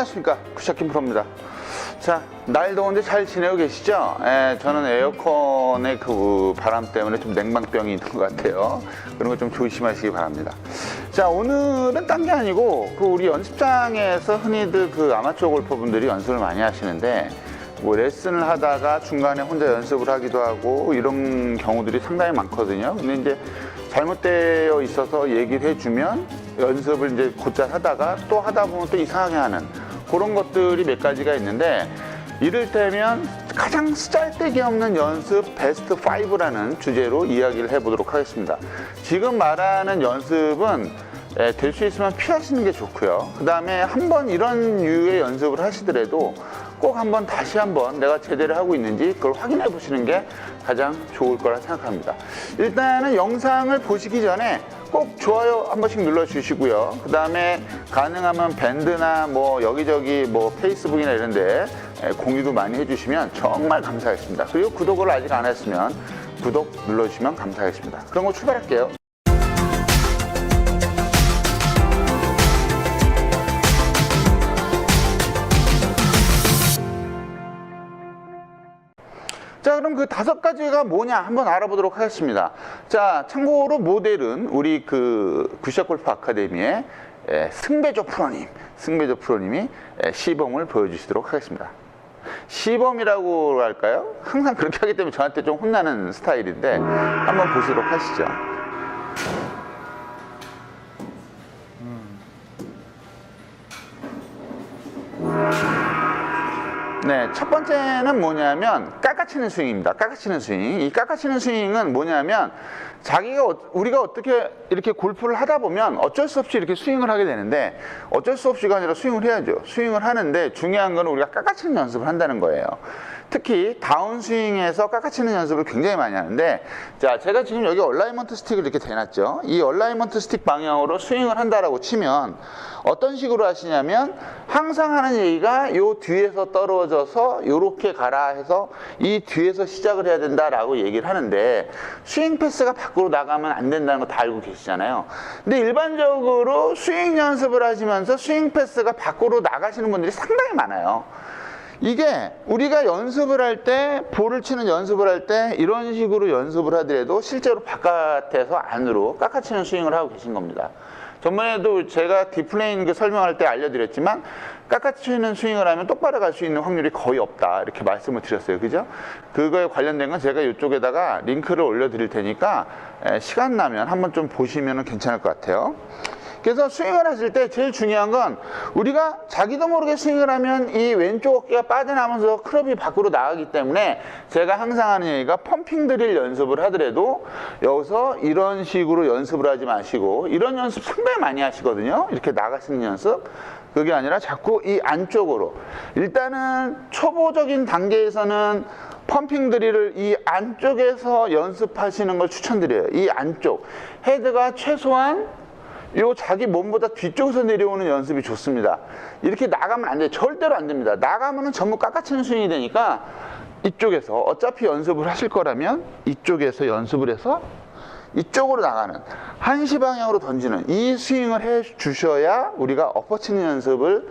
안녕하십니까, 굿샷킴 프로입니다. 자, 날 더운데 잘 지내고 계시죠? 저는 에어컨의 그 바람 때문에 좀 냉방병이 있는 것 같아요. 그런 거 좀 조심하시기 바랍니다. 자, 오늘은 딴 게 아니고 그 우리 연습장에서 흔히들 그 아마추어 골퍼분들이 연습을 많이 하시는데, 뭐 레슨을 하다가 중간에 혼자 연습을 하기도 하고 이런 경우들이 상당히 많거든요. 근데 이제 잘못되어 있어서 얘기를 해주면 연습을 이제 곧잘 하다가 또 하다 보면 또 이상하게 하는 그런 것들이 몇 가지가 있는데, 이를테면 가장 쓰잘데기 없는 연습 베스트 5라는 주제로 이야기를 해보도록 하겠습니다. 지금 말하는 연습은 될 수 있으면 피하시는 게 좋고요. 그 다음에 한번 이런 유의 연습을 하시더라도 꼭 한번 다시 한번 내가 제대로 하고 있는지 그걸 확인해 보시는 게 가장 좋을 거라 생각합니다. 일단은 영상을 보시기 전에 꼭 좋아요 한 번씩 눌러 주시고요. 그 다음에 가능하면 밴드나 뭐 여기저기 뭐 페이스북이나 이런 데 공유도 많이 해주시면 정말 감사하겠습니다. 그리고 구독을 아직 안 했으면 구독 눌러주시면 감사하겠습니다. 그럼 뭐 출발할게요. 자, 그럼 그 5가지가 뭐냐 한번 알아보도록 하겠습니다. 자, 참고로 모델은 우리 그 굿샷골프 아카데미의 승배조 프로님이 시범을 보여주시도록 하겠습니다. 시범이라고 할까요? 항상 그렇게 하기 때문에 저한테 좀 혼나는 스타일인데 한번 보시도록 하시죠. 네, 첫 번째는 뭐냐면 깎아치는 스윙입니다. 깎아치는 스윙. 이 깎아치는 스윙은 뭐냐면 우리가 어떻게 이렇게 골프를 하다 보면 어쩔 수 없이 이렇게 스윙을 하게 되는데, 어쩔 수 없이가 아니라 스윙을 해야죠. 스윙을 하는데 중요한 건 우리가 깎아치는 연습을 한다는 거예요. 특히 다운스윙에서 깎아치는 연습을 굉장히 많이 하는데, 자, 제가 지금 여기 얼라이먼트 스틱을 이렇게 대놨죠. 이 얼라이먼트 스틱 방향으로 스윙을 한다라고 치면 어떤 식으로 하시냐면, 항상 하는 얘기가 요 뒤에서 떨어져서 요렇게 가라 해서 이 뒤에서 시작을 해야 된다라고 얘기를 하는데, 스윙 패스가 밖으로 나가면 안 된다는 거 다 알고 계시잖아요. 근데 일반적으로 스윙 연습을 하시면서 스윙 패스가 밖으로 나가시는 분들이 상당히 많아요. 이게 우리가 연습을 할 때, 볼을 치는 연습을 할 때 이런 식으로 연습을 하더라도 실제로 바깥에서 안으로 깎아치는 스윙을 하고 계신 겁니다. 전번에도 제가 디플레인 그 설명할 때 알려드렸지만, 깎아치는 스윙을 하면 똑바로 갈 수 있는 확률이 거의 없다 이렇게 말씀을 드렸어요. 그죠? 그거에 관련된 건 제가 이쪽에다가 링크를 올려드릴 테니까 시간 나면 한번 좀 보시면 괜찮을 것 같아요. 그래서 스윙을 하실 때 제일 중요한 건, 우리가 자기도 모르게 스윙을 하면 이 왼쪽 어깨가 빠져나오면서 클럽이 밖으로 나가기 때문에, 제가 항상 하는 얘기가 펌핑 드릴 연습을 하더라도 여기서 이런 식으로 연습을 하지 마시고, 이런 연습 상당히 많이 하시거든요. 이렇게 나가시는 연습. 그게 아니라 자꾸 이 안쪽으로, 일단은 초보적인 단계에서는 펌핑 드릴을 이 안쪽에서 연습하시는 걸 추천드려요. 이 안쪽 헤드가 최소한 요 자기 몸보다 뒤쪽에서 내려오는 연습이 좋습니다. 이렇게 나가면 안 돼요. 절대로 안 됩니다. 나가면은 전부 깎아치는 스윙이 되니까, 이쪽에서 어차피 연습을 하실 거라면 이쪽에서 연습을 해서 이쪽으로 나가는, 한시 방향으로 던지는 이 스윙을 해 주셔야 우리가 엎어치는 연습을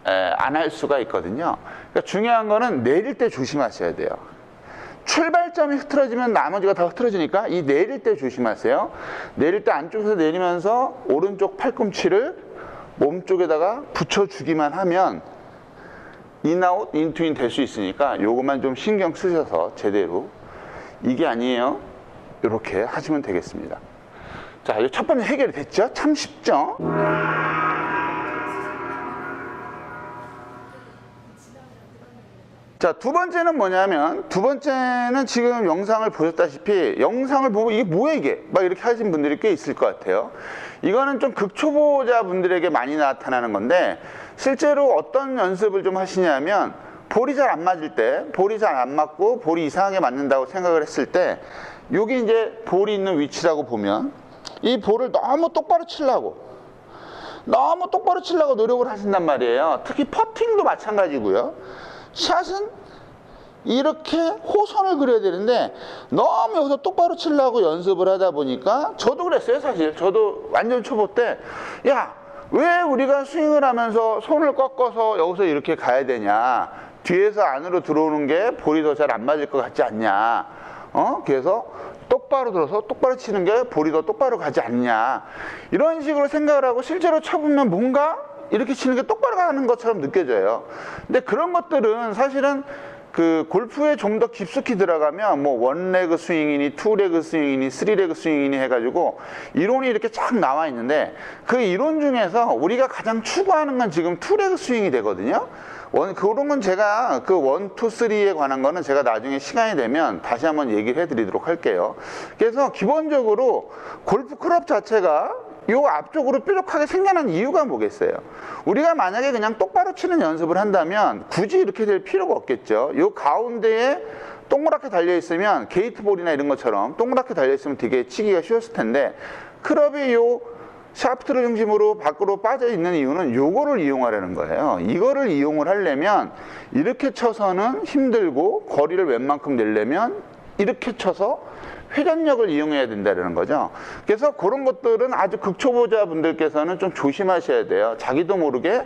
안 할 수가 있거든요. 그러니까 중요한 거는 내릴 때 조심하셔야 돼요. 출발점이 흐트러지면 나머지가 다 흐트러지니까 이 내릴 때 조심하세요. 내릴 때 안쪽에서 내리면서 오른쪽 팔꿈치를 몸쪽에다가 붙여주기만 하면 인아웃, 인투인 될 수 있으니까 요것만 좀 신경 쓰셔서 제대로, 이게 아니에요, 이렇게 하시면 되겠습니다. 자, 이 첫 번째 해결이 됐죠? 참 쉽죠? 자, 두 번째는 뭐냐면, 두 번째는 지금 영상을 보셨다시피, 영상을 보고 이게 뭐야 이게? 막 이렇게 하신 분들이 꽤 있을 것 같아요. 이거는 좀 극초보자 분들에게 많이 나타나는 건데, 실제로 어떤 연습을 좀 하시냐면, 볼이 잘 안 맞을 때, 볼이 잘 안 맞고 볼이 이상하게 맞는다고 생각을 했을 때, 여기 이제 볼이 있는 위치라고 보면, 이 볼을 너무 똑바로 치려고 노력을 하신단 말이에요. 특히 퍼팅도 마찬가지고요. 샷은 이렇게 호선을 그려야 되는데, 너무 여기서 똑바로 치려고 연습을 하다 보니까, 저도 그랬어요. 사실 저도 완전 초보 때, 야 왜 우리가 스윙을 하면서 손을 꺾어서 여기서 이렇게 가야 되냐? 뒤에서 안으로 들어오는 게 볼이 더 잘 안 맞을 것 같지 않냐? 그래서 똑바로 들어서 똑바로 치는 게 볼이 더 똑바로 가지 않냐? 이런 식으로 생각을 하고 실제로 쳐보면 뭔가 이렇게 치는 게 똑바로 가는 것처럼 느껴져요. 근데 그런 것들은 사실은 그 골프에 좀 더 깊숙이 들어가면 뭐 원레그 스윙이니 투레그 스윙이니 쓰리레그 스윙이니 해가지고 이론이 이렇게 쫙 나와 있는데 그 이론 중에서 우리가 가장 추구하는 건 지금 투레그 스윙이 되거든요. 그런 건 제가 그 1, 2, 3에 관한 거는 제가 나중에 시간이 되면 다시 한번 얘기를 해드리도록 할게요. 그래서 기본적으로 골프 클럽 자체가 요 앞쪽으로 뾰족하게 생겨난 이유가 뭐겠어요? 우리가 만약에 그냥 똑바로 치는 연습을 한다면 굳이 이렇게 될 필요가 없겠죠. 요 가운데에 동그랗게 달려있으면 게이트볼이나 이런 것처럼 동그랗게 달려있으면 되게 치기가 쉬웠을 텐데 클럽이 요 샤프트를 중심으로 밖으로 빠져 있는 이유는 요거를 이용하려는 거예요. 이거를 이용을 하려면 이렇게 쳐서는 힘들고 거리를 웬만큼 내려면 이렇게 쳐서 회전력을 이용해야 된다는 거죠. 그래서 그런 것들은 아주 극초보자분들께서는 좀 조심하셔야 돼요. 자기도 모르게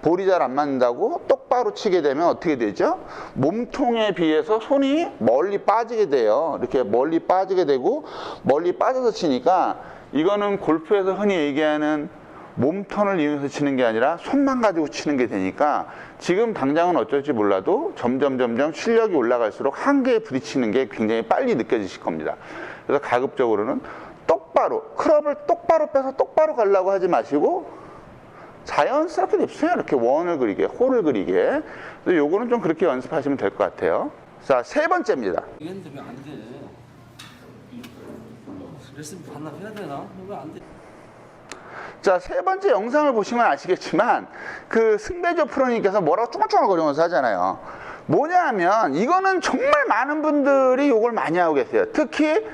볼이 잘 안 맞는다고 똑바로 치게 되면 어떻게 되죠? 몸통에 비해서 손이 멀리 빠지게 돼요. 이렇게 멀리 빠지게 되고 멀리 빠져서 치니까 이거는 골프에서 흔히 얘기하는 몸턴을 이용해서 치는 게 아니라 손만 가지고 치는 게 되니까 지금 당장은 어쩔지 몰라도 점점 실력이 올라갈수록 한계에 부딪히는 게 굉장히 빨리 느껴지실 겁니다. 그래서 가급적으로는 똑바로 클럽을 똑바로 빼서 똑바로 가려고 하지 마시고 자연스럽게 냅두세요. 이렇게 원을 그리게, 홀을 그리게. 요거는 좀 그렇게 연습하시면 될 것 같아요. 자, 세 번째입니다. 이건 되면 안 돼. 레슨 반납해야 되나? 이거 안 돼. 자, 세 번째 영상을 보시면 아시겠지만 그 승배조 프로님께서 뭐라고 쭈글쭈글거리면서 하잖아요. 뭐냐 하면 이거는 정말 많은 분들이 이걸 많이 하고 계세요. 특히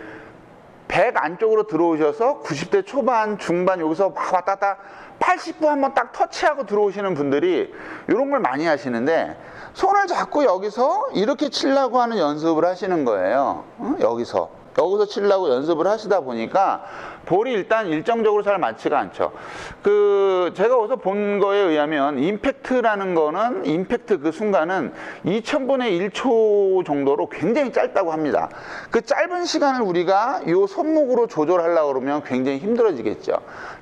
100 안쪽으로 들어오셔서 90대 초반, 중반 여기서 막 왔다 갔다 80부 한번 딱 터치하고 들어오시는 분들이 이런 걸 많이 하시는데 손을 잡고 여기서 이렇게 치려고 하는 연습을 하시는 거예요. 여기서 치려고 연습을 하시다 보니까 볼이 일단 일정적으로 잘 맞지가 않죠. 제가 어디서 본 거에 의하면 임팩트라는 거는 임팩트 그 순간은 2000분의 1초 정도로 굉장히 짧다고 합니다. 그 짧은 시간을 우리가 이 손목으로 조절하려고 그러면 굉장히 힘들어지겠죠.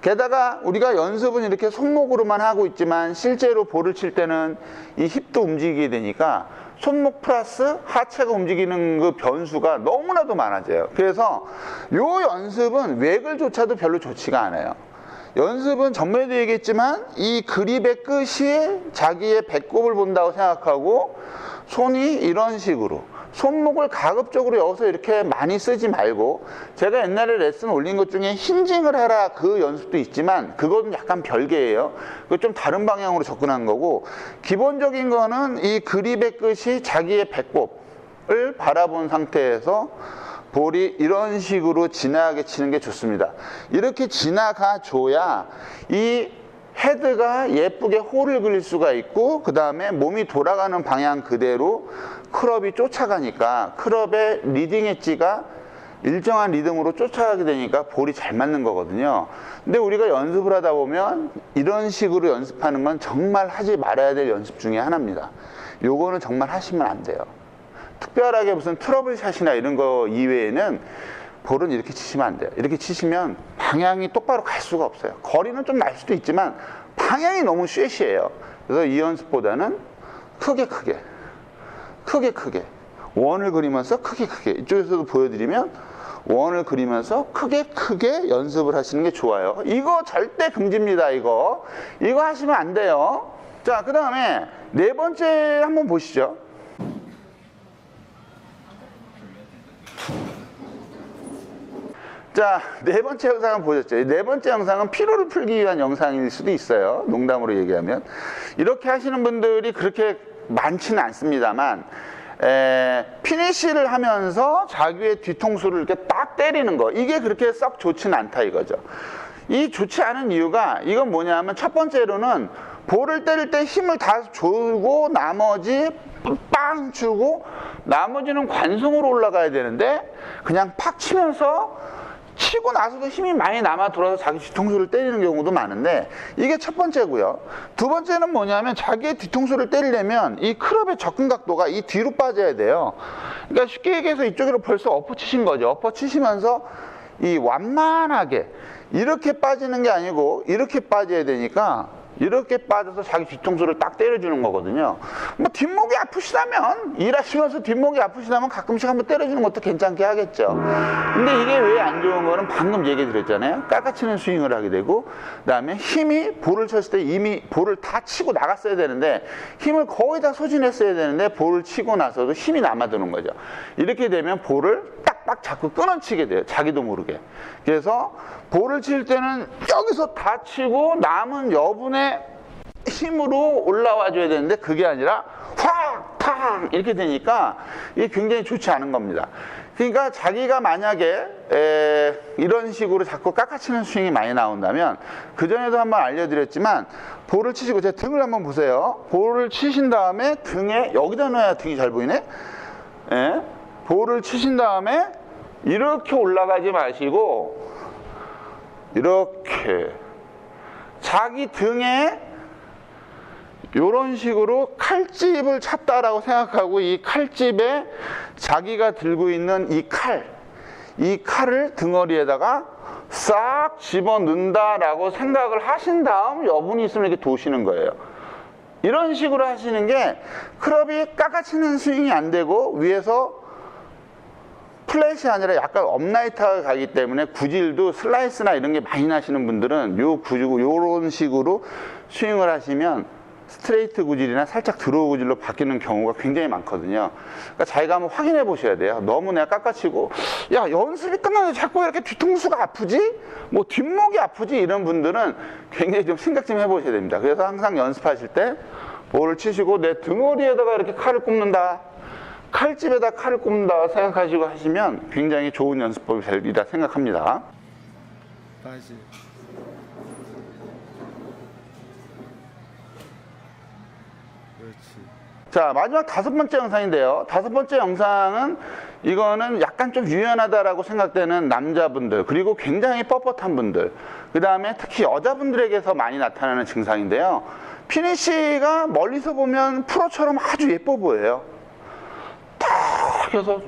게다가 우리가 연습은 이렇게 손목으로만 하고 있지만 실제로 볼을 칠 때는 이 힙도 움직이게 되니까 손목 플러스 하체가 움직이는 그 변수가 너무나도 많아져요. 그래서 요 연습은 외글조차도 별로 좋지가 않아요. 연습은 전에도 얘기했지만 이 그립의 끝이 자기의 배꼽을 본다고 생각하고 손이 이런 식으로 손목을 가급적으로 여기서 이렇게 많이 쓰지 말고 제가 옛날에 레슨 올린 것 중에 힌징을 해라 그 연습도 있지만 그건 약간 별개예요. 그거 좀 다른 방향으로 접근한 거고 기본적인 거는 이 그립의 끝이 자기의 배꼽을 바라본 상태에서 볼이 이런 식으로 지나가게 치는 게 좋습니다. 이렇게 지나가 줘야 이 헤드가 예쁘게 홀을 그릴 수가 있고 그 다음에 몸이 돌아가는 방향 그대로 클럽이 쫓아가니까 클럽의 리딩 엣지가 일정한 리듬으로 쫓아가게 되니까 볼이 잘 맞는 거거든요. 근데 우리가 연습을 하다 보면 이런 식으로 연습하는 건 정말 하지 말아야 될 연습 중에 하나입니다. 요거는 정말 하시면 안 돼요. 특별하게 무슨 트러블샷이나 이런 거 이외에는 볼은 이렇게 치시면 안 돼요. 이렇게 치시면 방향이 똑바로 갈 수가 없어요. 거리는 좀 날 수도 있지만 방향이 너무 쉐시해요. 그래서 이 연습보다는 크게 원을 그리면서 크게 이쪽에서도 보여드리면 원을 그리면서 크게 연습을 하시는 게 좋아요. 이거 절대 금지입니다. 이거 하시면 안 돼요. 자, 그 다음에 네 번째 한번 보시죠. 자, 네 번째 영상은 보셨죠? 네 번째 영상은 피로를 풀기 위한 영상일 수도 있어요. 농담으로 얘기하면. 이렇게 하시는 분들이 그렇게 많지는 않습니다만 피니쉬를 하면서 자기의 뒤통수를 이렇게 딱 때리는 거 이게 그렇게 썩 좋지는 않다 이거죠. 이 좋지 않은 이유가 이건 뭐냐면 첫 번째로는 볼을 때릴 때 힘을 다 주고 나머지 빵 주고 나머지는 관성으로 올라가야 되는데 그냥 팍 치면서 치고 나서도 힘이 많이 남아 돌아서 자기 뒤통수를 때리는 경우도 많은데 이게 첫 번째고요. 두 번째는 뭐냐면 자기의 뒤통수를 때리려면 이 클럽의 접근 각도가 이 뒤로 빠져야 돼요. 그러니까 쉽게 얘기해서 이쪽으로 벌써 엎어 치신 거죠. 엎어 치시면서 이 완만하게 이렇게 빠지는 게 아니고 이렇게 빠져야 되니까 이렇게 빠져서 자기 뒤통수를 딱 때려주는 거거든요. 뭐 뒷목이 아프시다면, 일하시면서 뒷목이 아프시다면 가끔씩 한번 때려주는 것도 괜찮게 하겠죠. 근데 이게 왜 안 좋은 거는 방금 얘기 드렸잖아요. 깎아치는 스윙을 하게 되고, 그 다음에 힘이 볼을 쳤을 때 이미 볼을 다 치고 나갔어야 되는데 힘을 거의 다 소진했어야 되는데 볼을 치고 나서도 힘이 남아드는 거죠. 이렇게 되면 볼을 딱 자꾸 끊어치게 돼요. 자기도 모르게. 그래서 볼을 칠 때는 여기서 다 치고 남은 여분의 힘으로 올라와 줘야 되는데 그게 아니라 확! 탕! 이렇게 되니까 이게 굉장히 좋지 않은 겁니다. 그러니까 자기가 만약에 이런 식으로 자꾸 깎아치는 스윙이 많이 나온다면 그전에도 한번 알려드렸지만 볼을 치시고 제 등을 한번 보세요. 볼을 치신 다음에 등에 여기다 넣어야 등이 잘 보이네. 예? 볼을 치신 다음에 이렇게 올라가지 마시고 이렇게 자기 등에 이런 식으로 칼집을 찼다라고 생각하고 이 칼집에 자기가 들고 있는 이 칼을 등어리에다가 싹 집어넣는다라고 생각을 하신 다음 여분이 있으면 이렇게 도시는 거예요. 이런 식으로 하시는 게 클럽이 깎아치는 스윙이 안 되고 위에서 플랫이 아니라 약간 업라이트하게 가기 때문에 구질도 슬라이스나 이런 게 많이 나시는 분들은 요런 식으로 스윙을 하시면 스트레이트 구질이나 살짝 드로우 구질로 바뀌는 경우가 굉장히 많거든요. 그러니까 자기가 한번 확인해 보셔야 돼요. 너무 내가 깎아치고 야 연습이 끝났는데 자꾸 왜 이렇게 뒤통수가 아프지? 뭐 뒷목이 아프지? 이런 분들은 굉장히 좀 생각 좀 해보셔야 됩니다. 그래서 항상 연습하실 때 볼을 치시고 내 등어리에다가 이렇게 칼을 꼽는다, 칼집에다 칼을 꼽는다 생각하시고 하시면 굉장히 좋은 연습법이 되리라 생각합니다. 다시. 그렇지. 자, 마지막 다섯 번째 영상인데요. 다섯 번째 영상은 이거는 약간 좀 유연하다라고 생각되는 남자분들, 그리고 굉장히 뻣뻣한 분들, 그 다음에 특히 여자분들에게서 많이 나타나는 증상인데요. 피니쉬가 멀리서 보면 프로처럼 아주 예뻐 보여요. 딱 해서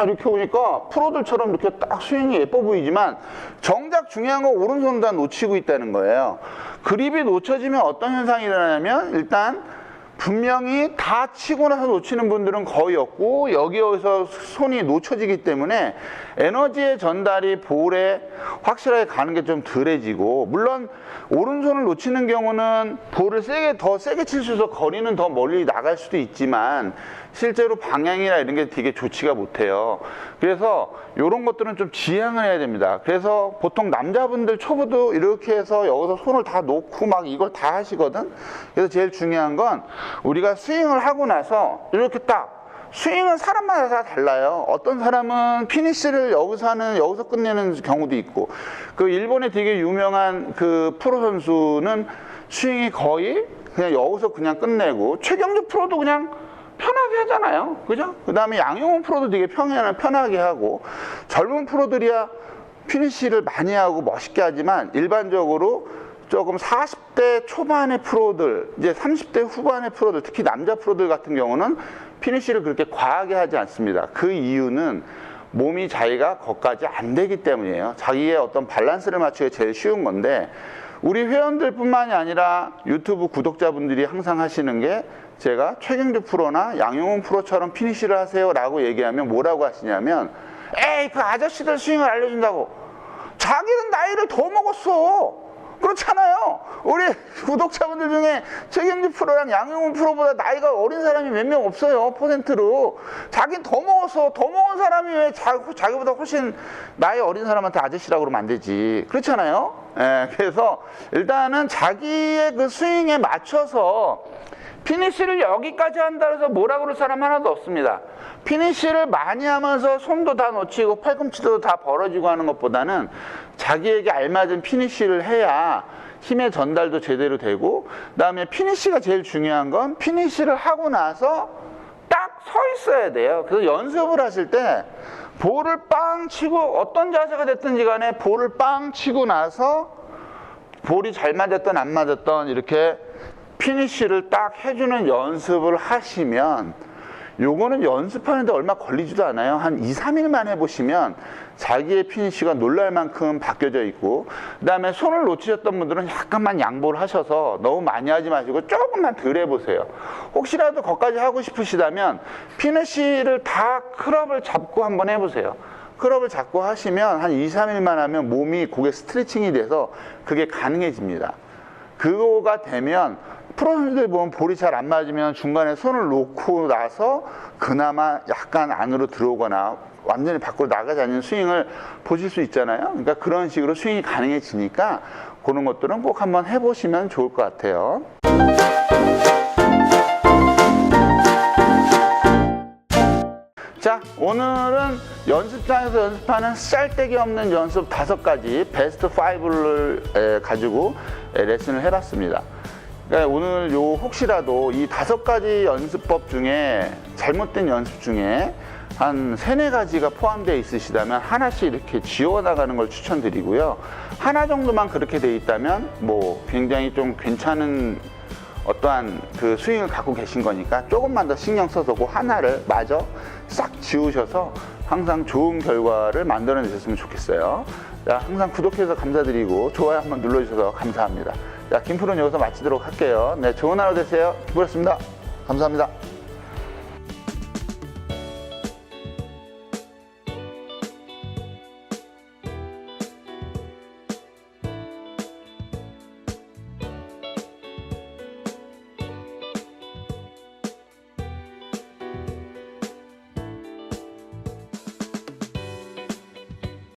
이렇게 오니까 프로들처럼 이렇게 딱 스윙이 예뻐 보이지만 정작 중요한 건 오른손을 다 놓치고 있다는 거예요. 그립이 놓쳐지면 어떤 현상이 일어나냐면 일단 분명히 다 치고 나서 놓치는 분들은 거의 없고 여기서 손이 놓쳐지기 때문에 에너지의 전달이 볼에 확실하게 가는 게 좀 덜해지고, 물론 오른손을 놓치는 경우는 볼을 더 세게 칠 수 있어서 거리는 더 멀리 나갈 수도 있지만 실제로 방향이나 이런 게 되게 좋지가 못해요. 그래서 이런 것들은 좀 지양을 해야 됩니다. 그래서 보통 남자분들 초보도 이렇게 해서 여기서 손을 다 놓고 막 이걸 다 하시거든. 그래서 제일 중요한 건 우리가 스윙을 하고 나서 이렇게 딱, 스윙은 사람마다 다 달라요. 어떤 사람은 피니쉬를 여기서 끝내는 경우도 있고, 그 일본에 되게 유명한 그 프로 선수는 스윙이 거의 그냥 여기서 그냥 끝내고, 최경주 프로도 그냥 편하게 하잖아요. 그죠? 그 다음에 양용훈 프로도 되게 편하게 하고, 젊은 프로들이야 피니쉬를 많이 하고 멋있게 하지만 일반적으로 조금 40대 초반의 프로들, 이제 30대 후반의 프로들, 특히 남자 프로들 같은 경우는 피니쉬를 그렇게 과하게 하지 않습니다. 그 이유는 몸이 자기가 거기까지 안 되기 때문이에요. 자기의 어떤 밸런스를 맞추기 제일 쉬운 건데, 우리 회원들 뿐만이 아니라 유튜브 구독자분들이 항상 하시는 게, 제가 최경주 프로나 양용훈 프로처럼 피니쉬를 하세요 라고 얘기하면 뭐라고 하시냐면, 에이 그 아저씨들 스윙을 알려준다고. 자기는 나이를 더 먹었어. 그렇잖아요. 우리 구독자분들 중에 최경주 프로랑 양용훈 프로보다 나이가 어린 사람이 몇 명 없어요. 퍼센트로. 자기는 더 먹었어. 더 먹은 사람이 왜 자기보다 훨씬 나이 어린 사람한테 아저씨라고 그러면 안 되지. 그렇잖아요. 예, 그래서 일단은 자기의 그 스윙에 맞춰서 피니쉬를 여기까지 한다 해서 뭐라고 그럴 사람 하나도 없습니다. 피니쉬를 많이 하면서 손도 다 놓치고 팔꿈치도 다 벌어지고 하는 것보다는 자기에게 알맞은 피니쉬를 해야 힘의 전달도 제대로 되고, 그 다음에 피니쉬가 제일 중요한 건 피니쉬를 하고 나서 딱 서 있어야 돼요. 그래서 연습을 하실 때 볼을 빵 치고 어떤 자세가 됐든지 간에 볼을 빵 치고 나서 볼이 잘 맞았던 안 맞았던 이렇게 피니쉬를 딱 해주는 연습을 하시면 요거는 연습하는데 얼마 걸리지도 않아요. 한 2, 3일만 해보시면 자기의 피니쉬가 놀랄 만큼 바뀌어져 있고, 그 다음에 손을 놓치셨던 분들은 약간만 양보를 하셔서 너무 많이 하지 마시고 조금만 덜 해보세요. 혹시라도 거기까지 하고 싶으시다면 피니쉬를 다 클럽을 잡고 한번 해보세요. 클럽을 잡고 하시면 한 2, 3일만 하면 몸이 고개 스트레칭이 돼서 그게 가능해집니다. 그거가 되면 프로 선수들 보면 볼이 잘 안 맞으면 중간에 손을 놓고 나서 그나마 약간 안으로 들어오거나 완전히 밖으로 나가지 않는 스윙을 보실 수 있잖아요. 그러니까 그런 식으로 스윙이 가능해지니까 그런 것들은 꼭 한번 해보시면 좋을 것 같아요. 자, 오늘은 연습장에서 연습하는 쌀데기 없는 연습 5가지 베스트 5를 가지고 레슨을 해봤습니다. 그러니까 오늘 요 혹시라도 이 5가지 연습법 중에 잘못된 연습 중에 한 3, 4가지가 포함되어 있으시다면 하나씩 이렇게 지워나가는 걸 추천드리고요. 하나 정도만 그렇게 돼 있다면 뭐 굉장히 좀 괜찮은 어떠한 그 스윙을 갖고 계신 거니까 조금만 더 신경 써서 그 하나를 마저 싹 지우셔서 항상 좋은 결과를 만들어내셨으면 좋겠어요. 자, 항상 구독해서 감사드리고 좋아요 한번 눌러주셔서 감사합니다. 자, 김프로는 여기서 마치도록 할게요. 네, 좋은 하루 되세요. 김프로였습니다. 감사합니다.